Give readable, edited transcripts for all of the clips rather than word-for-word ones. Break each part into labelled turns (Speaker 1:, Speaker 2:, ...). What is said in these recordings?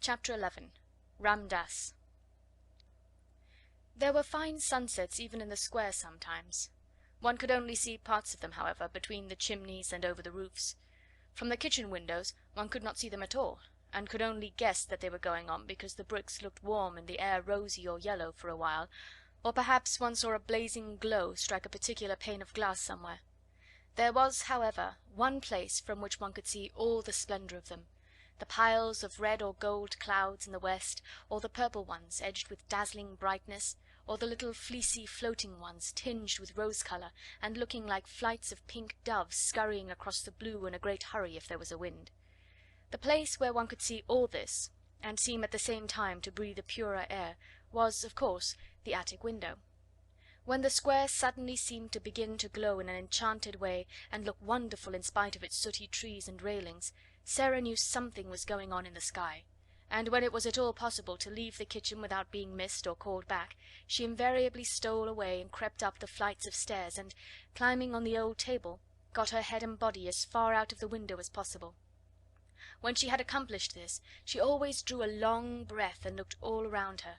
Speaker 1: Chapter 11. Lamdas. There were fine sunsets even in the square sometimes. One could only see parts of them, however, between the chimneys and over the roofs. From the kitchen windows one could not see them at all, and could only guess that they were going on because the bricks looked warm and the air rosy or yellow for a while, or perhaps one saw a blazing glow strike a particular pane of glass somewhere. There was, however, one place from which one could see all the splendour of them, the piles of red or gold clouds in the west, or the purple ones edged with dazzling brightness, or the little fleecy floating ones tinged with rose colour and looking like flights of pink doves scurrying across the blue in a great hurry if there was a wind. The place where one could see all this, and seem at the same time to breathe a purer air, was, of course, the attic window. When the square suddenly seemed to begin to glow in an enchanted way and look wonderful in spite of its sooty trees and railings, Sarah knew something was going on in the sky, and when it was at all possible to leave the kitchen without being missed or called back, she invariably stole away and crept up the flights of stairs and, climbing on the old table, got her head and body as far out of the window as possible. When she had accomplished this, she always drew a long breath and looked all around her.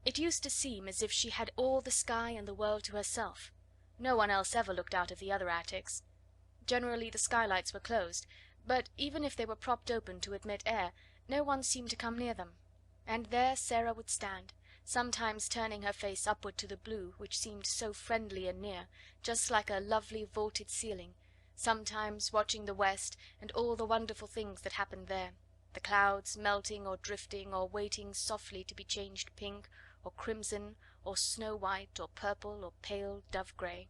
Speaker 1: It used to seem as if she had all the sky and the world to herself. No one else ever looked out of the other attics. Generally the skylights were closed, but even if they were propped open to admit air, no one seemed to come near them. And there Sarah would stand, sometimes turning her face upward to the blue, which seemed so friendly and near, just like a lovely vaulted ceiling, sometimes watching the west and all the wonderful things that happened there, the clouds melting or drifting or waiting softly to be changed pink or crimson or snow white or purple or pale dove grey.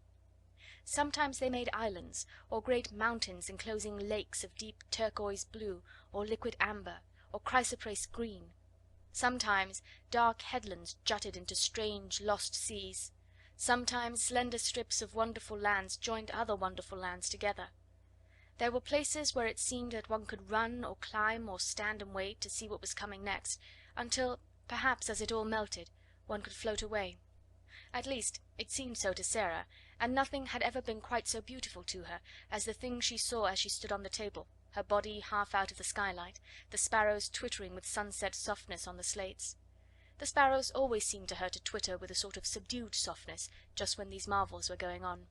Speaker 1: Sometimes they made islands, or great mountains enclosing lakes of deep turquoise blue, or liquid amber, or chrysoprase green. Sometimes dark headlands jutted into strange lost seas. Sometimes slender strips of wonderful lands joined other wonderful lands together. There were places where it seemed that one could run or climb or stand and wait to see what was coming next, until, perhaps as it all melted, one could float away. At least it seemed so to Sarah, and nothing had ever been quite so beautiful to her as the thing she saw as she stood on the table, her body half out of the skylight, the sparrows twittering with sunset softness on the slates. The sparrows always seemed to her to twitter with a sort of subdued softness just when these marvels were going on.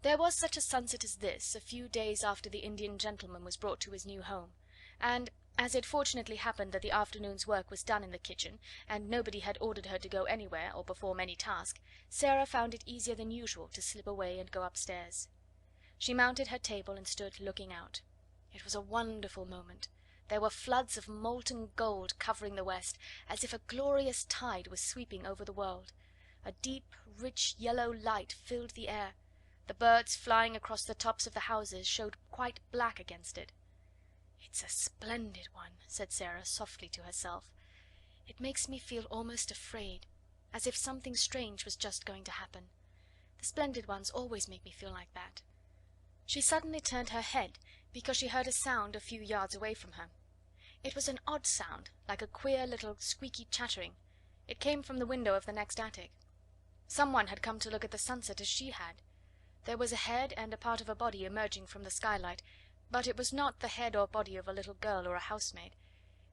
Speaker 1: There was such a sunset as this a few days after the Indian gentleman was brought to his new home, and as it fortunately happened that the afternoon's work was done in the kitchen, and nobody had ordered her to go anywhere or perform any task, Sarah found it easier than usual to slip away and go upstairs. She mounted her table and stood looking out. It was a wonderful moment. There were floods of molten gold covering the west, as if a glorious tide was sweeping over the world. A deep, rich yellow light filled the air. The birds flying across the tops of the houses showed quite black against it. "It's a splendid one," said Sarah softly to herself. "It makes me feel almost afraid, as if something strange was just going to happen. The splendid ones always make me feel like that." She suddenly turned her head because she heard a sound a few yards away from her. It was an odd sound, like a queer little squeaky chattering. It came from the window of the next attic. Someone had come to look at the sunset as she had. There was a head and a part of a body emerging from the skylight, but it was not the head or body of a little girl or a housemaid.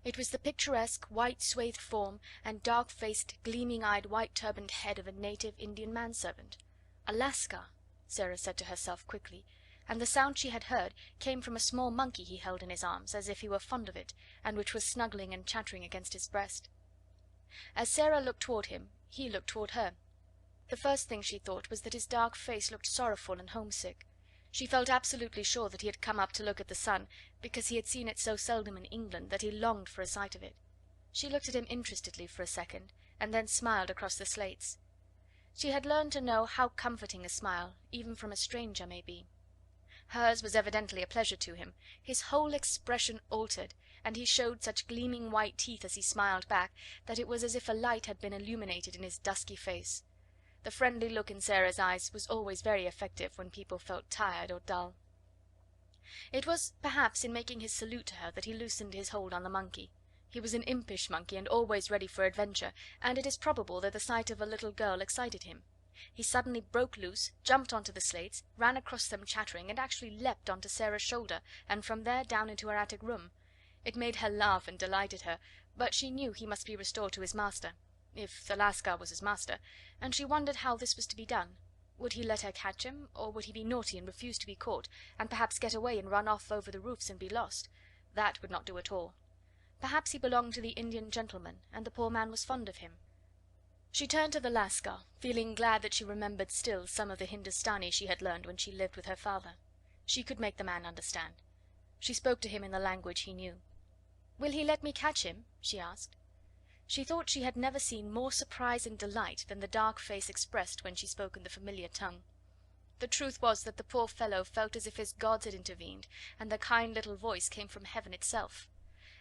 Speaker 1: It was the picturesque, white-swathed form and dark-faced, gleaming-eyed, white-turbaned head of a native Indian manservant. "Alaska," Sarah said to herself quickly, and the sound she had heard came from a small monkey he held in his arms, as if he were fond of it, and which was snuggling and chattering against his breast. As Sarah looked toward him, he looked toward her. The first thing she thought was that his dark face looked sorrowful and homesick. She felt absolutely sure that he had come up to look at the sun, because he had seen it so seldom in England that he longed for a sight of it. She looked at him interestedly for a second, and then smiled across the slates. She had learned to know how comforting a smile, even from a stranger, may be. Hers was evidently a pleasure to him. His whole expression altered, and he showed such gleaming white teeth as he smiled back that it was as if a light had been illuminated in his dusky face. The friendly look in Sarah's eyes was always very effective when people felt tired or dull. It was perhaps in making his salute to her that he loosened his hold on the monkey. He was an impish monkey and always ready for adventure, and it is probable that the sight of a little girl excited him. He suddenly broke loose, jumped onto the slates, ran across them chattering, and actually leapt onto Sarah's shoulder, and from there down into her attic room. It made her laugh and delighted her, but she knew he must be restored to his master, if the Lascar was his master, and she wondered how this was to be done. Would he let her catch him, or would he be naughty and refuse to be caught, and perhaps get away and run off over the roofs and be lost? That would not do at all. Perhaps he belonged to the Indian gentleman, and the poor man was fond of him. She turned to the Lascar, feeling glad that she remembered still some of the Hindustani she had learned when she lived with her father. She could make the man understand. She spoke to him in the language he knew. "Will he let me catch him?" she asked. She thought she had never seen more surprise and delight than the dark face expressed when she spoke in the familiar tongue. The truth was that the poor fellow felt as if his gods had intervened, and the kind little voice came from heaven itself.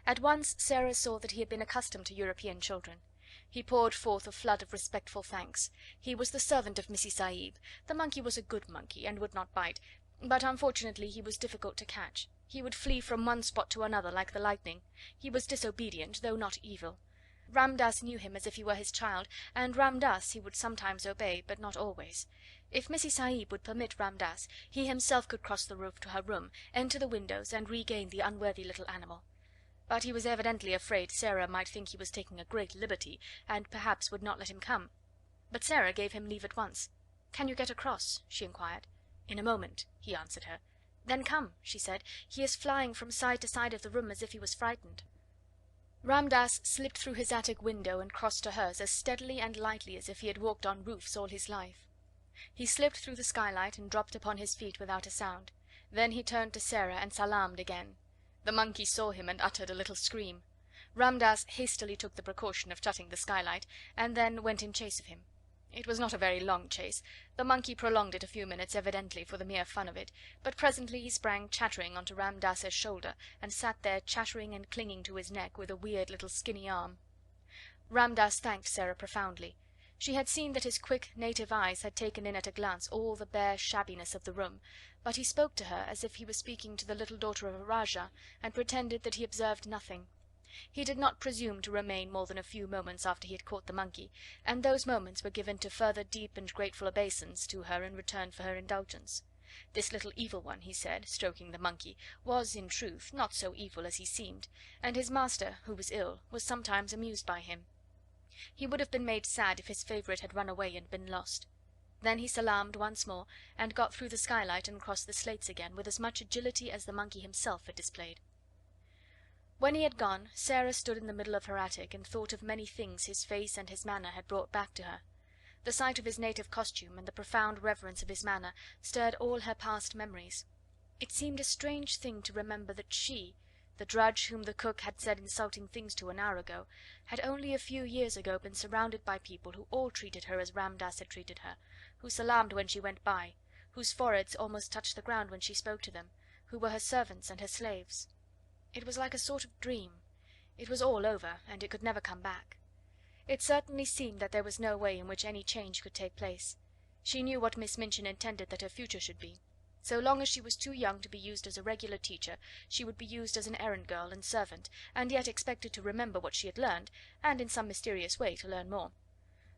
Speaker 1: At once Sarah saw that he had been accustomed to European children. He poured forth a flood of respectful thanks. He was the servant of Missy Sahib. The monkey was a good monkey, and would not bite, but unfortunately he was difficult to catch. He would flee from one spot to another like the lightning. He was disobedient, though not evil. Ramdas knew him as if he were his child, and Ramdas he would sometimes obey, but not always. If Missy Sahib would permit Ramdas, he himself could cross the roof to her room, enter the windows, and regain the unworthy little animal. But he was evidently afraid Sarah might think he was taking a great liberty, and perhaps would not let him come. But Sarah gave him leave at once. "Can you get across?" she inquired. "In a moment," he answered her. "Then come," she said. "He is flying from side to side of the room as if he was frightened." Ramdas slipped through his attic window and crossed to hers as steadily and lightly as if he had walked on roofs all his life. He slipped through the skylight and dropped upon his feet without a sound. Then he turned to Sarah and salaamed again. The monkey saw him and uttered a little scream. Ramdas hastily took the precaution of shutting the skylight, and then went in chase of him. It was not a very long chase. The monkey prolonged it a few minutes, evidently for the mere fun of it, but presently he sprang chattering onto Ramdas's shoulder, and sat there chattering and clinging to his neck with a weird little skinny arm. Ramdas thanked Sarah profoundly. She had seen that his quick native eyes had taken in at a glance all the bare shabbiness of the room, but he spoke to her as if he was speaking to the little daughter of a rajah, and pretended that he observed nothing. He did not presume to remain more than a few moments after he had caught the monkey, and those moments were given to further deep and grateful obeisance to her in return for her indulgence. This little evil one, he said, stroking the monkey, was, in truth, not so evil as he seemed, and his master, who was ill, was sometimes amused by him. He would have been made sad if his favourite had run away and been lost. Then he salaamed once more, and got through the skylight and crossed the slates again with as much agility as the monkey himself had displayed. When he had gone, Sarah stood in the middle of her attic and thought of many things his face and his manner had brought back to her. The sight of his native costume and the profound reverence of his manner stirred all her past memories. It seemed a strange thing to remember that she, the drudge whom the cook had said insulting things to an hour ago, had only a few years ago been surrounded by people who all treated her as Ramdas had treated her, who salaamed when she went by, whose foreheads almost touched the ground when she spoke to them, who were her servants and her slaves. It was like a sort of dream. It was all over, and it could never come back. It certainly seemed that there was no way in which any change could take place. She knew what Miss Minchin intended that her future should be. So long as she was too young to be used as a regular teacher, she would be used as an errand girl and servant, and yet expected to remember what she had learned, and in some mysterious way to learn more.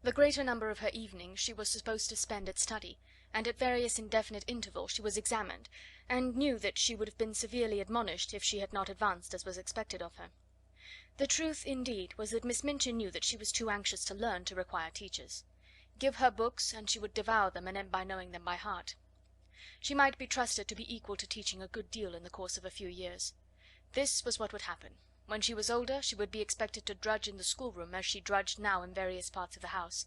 Speaker 1: The greater number of her evenings she was supposed to spend at study, and at various indefinite intervals she was examined, and knew that she would have been severely admonished if she had not advanced as was expected of her. The truth, indeed, was that Miss Minchin knew that she was too anxious to learn to require teachers. Give her books, and she would devour them and end by knowing them by heart. She might be trusted to be equal to teaching a good deal in the course of a few years. This was what would happen. When she was older, she would be expected to drudge in the schoolroom as she drudged now in various parts of the house.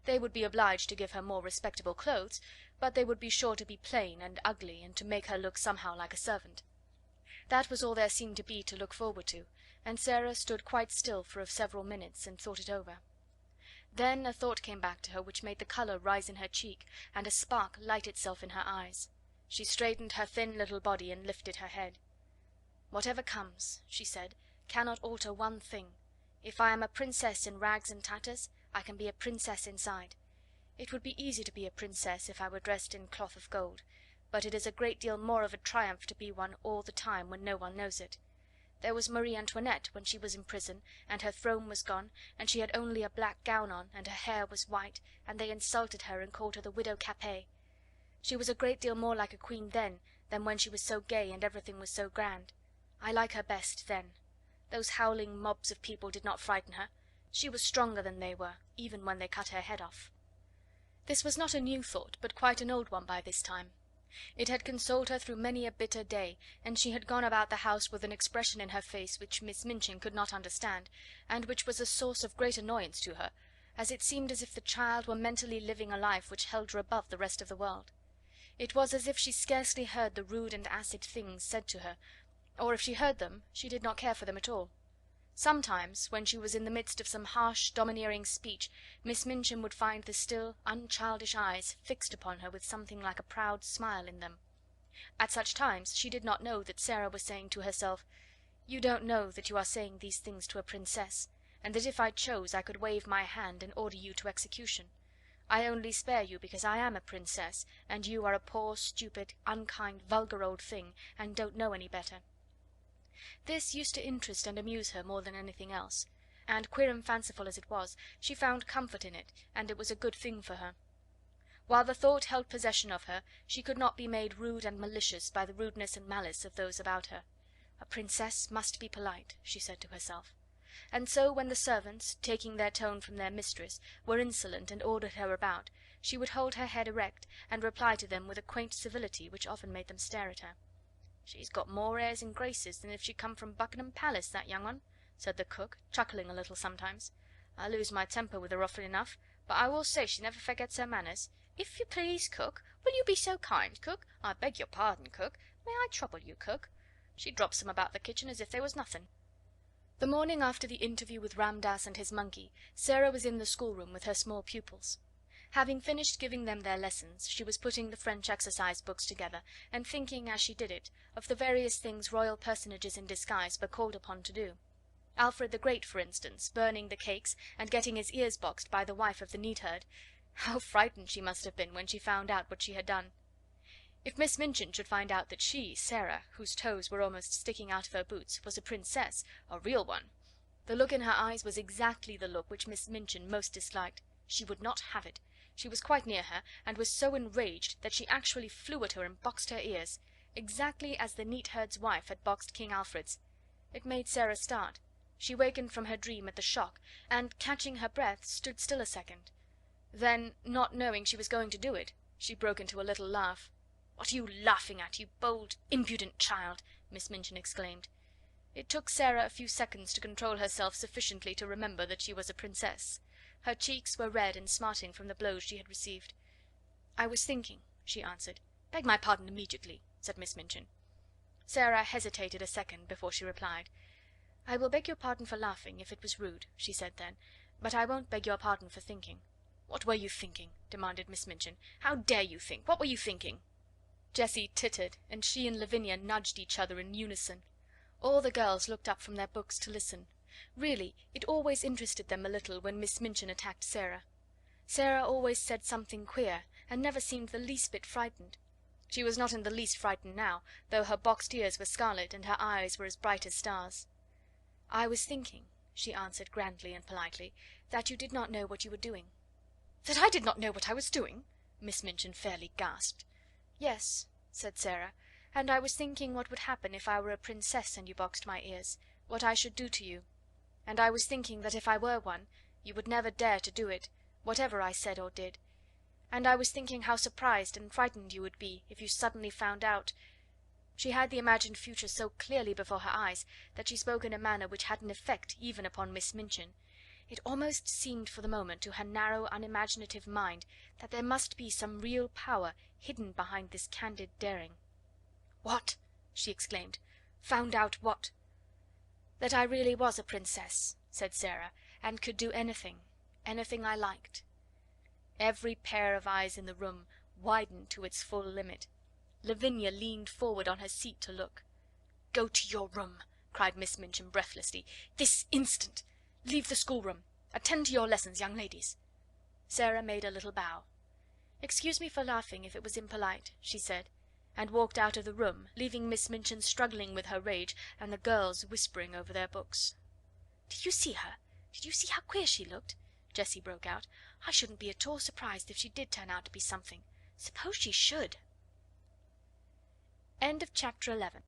Speaker 1: They would be obliged to give her more respectable clothes, but they would be sure to be plain and ugly, and to make her look somehow like a servant. That was all there seemed to be to look forward to, and Sarah stood quite still for several minutes and thought it over. Then a thought came back to her which made the colour rise in her cheek, and a spark light itself in her eyes. She straightened her thin little body and lifted her head. "Whatever comes," she said, "cannot alter one thing. If I am a princess in rags and tatters, I can be a princess inside. It would be easy to be a princess if I were dressed in cloth of gold, but it is a great deal more of a triumph to be one all the time when no one knows it. There was Marie Antoinette when she was in prison, and her throne was gone, and she had only a black gown on, and her hair was white, and they insulted her and called her the Widow Capet. She was a great deal more like a queen then than when she was so gay and everything was so grand. I like her best then. Those howling mobs of people did not frighten her. She was stronger than they were, even when they cut her head off. This was not a new thought, but quite an old one by this time. It had consoled her through many a bitter day, and she had gone about the house with an expression in her face which Miss Minchin could not understand, and which was a source of great annoyance to her, as it seemed as if the child were mentally living a life which held her above the rest of the world. It was as if she scarcely heard the rude and acid things said to her, or if she heard them, she did not care for them at all. Sometimes, when she was in the midst of some harsh, domineering speech, Miss Minchin would find the still, unchildish eyes fixed upon her with something like a proud smile in them. At such times she did not know that Sarah was saying to herself, "You don't know that you are saying these things to a princess, and that if I chose I could wave my hand and order you to execution. I only spare you because I am a princess, and you are a poor, stupid, unkind, vulgar old thing, and don't know any better." This used to interest and amuse her more than anything else, and queer and fanciful as it was, she found comfort in it, and it was a good thing for her. While the thought held possession of her, she could not be made rude and malicious by the rudeness and malice of those about her. A princess must be polite, she said to herself. And so when the servants, taking their tone from their mistress, were insolent and ordered her about, she would hold her head erect, and reply to them with a quaint civility which often made them stare at her. "She's got more airs and graces than if she'd come from Buckingham Palace, that young one," said the cook, chuckling a little sometimes. "I lose my temper with her often enough, but I will say she never forgets her manners. If you please, cook, will you be so kind, cook? I beg your pardon, cook. May I trouble you, cook?" She drops them about the kitchen as if they was nothing. The morning after the interview with Ramdas and his monkey, Sarah was in the schoolroom with her small pupils. Having finished giving them their lessons, she was putting the French exercise books together, and thinking, as she did it, of the various things royal personages in disguise were called upon to do. Alfred the Great, for instance, burning the cakes and getting his ears boxed by the wife of the neatherd. How frightened she must have been when she found out what she had done! If Miss Minchin should find out that she, Sarah, whose toes were almost sticking out of her boots, was a princess, a real one! The look in her eyes was exactly the look which Miss Minchin most disliked. She would not have it. She was quite near her, and was so enraged that she actually flew at her and boxed her ears, exactly as the neatherd's wife had boxed King Alfred's. It made Sarah start. She wakened from her dream at the shock, and, catching her breath, stood still a second. Then, not knowing she was going to do it, she broke into a little laugh. "What are you laughing at, you bold, impudent child?" Miss Minchin exclaimed. It took Sarah a few seconds to control herself sufficiently to remember that she was a princess. Her cheeks were red and smarting from the blows she had received. "I was thinking," she answered. "Beg my pardon immediately," said Miss Minchin. Sarah hesitated a second before she replied. "I will beg your pardon for laughing, if it was rude," she said then, "but I won't beg your pardon for thinking." "What were you thinking?" demanded Miss Minchin. "How dare you think? What were you thinking?" Jessie tittered, and she and Lavinia nudged each other in unison. All the girls looked up from their books to listen. Really, it always interested them a little when Miss Minchin attacked Sarah. Sarah always said something queer, and never seemed the least bit frightened. She was not in the least frightened now, though her boxed ears were scarlet and her eyes were as bright as stars. "I was thinking," she answered grandly and politely, "that you did not know what you were doing." "That I did not know what I was doing?" Miss Minchin fairly gasped. "Yes," said Sarah, "and I was thinking what would happen if I were a princess and you boxed my ears, what I should do to you. And I was thinking that if I were one, you would never dare to do it, whatever I said or did. And I was thinking how surprised and frightened you would be if you suddenly found out—" She had the imagined future so clearly before her eyes that she spoke in a manner which had an effect even upon Miss Minchin. It almost seemed for the moment to her narrow, unimaginative mind that there must be some real power hidden behind this candid daring. "What?" she exclaimed. "Found out what?" "That I really was a princess," said Sarah, "and could do anything, anything I liked." Every pair of eyes in the room widened to its full limit. Lavinia leaned forward on her seat to look. "Go to your room," cried Miss Minchin breathlessly. "This instant! Leave the schoolroom. Attend to your lessons, young ladies." Sarah made a little bow. "Excuse me for laughing if it was impolite," she said, and walked out of the room, leaving Miss Minchin struggling with her rage and the girls whispering over their books. "Did you see her? Did you see how queer she looked?" Jessie broke out. "I shouldn't be at all surprised if she did turn out to be something. Suppose she should!" End of chapter 11.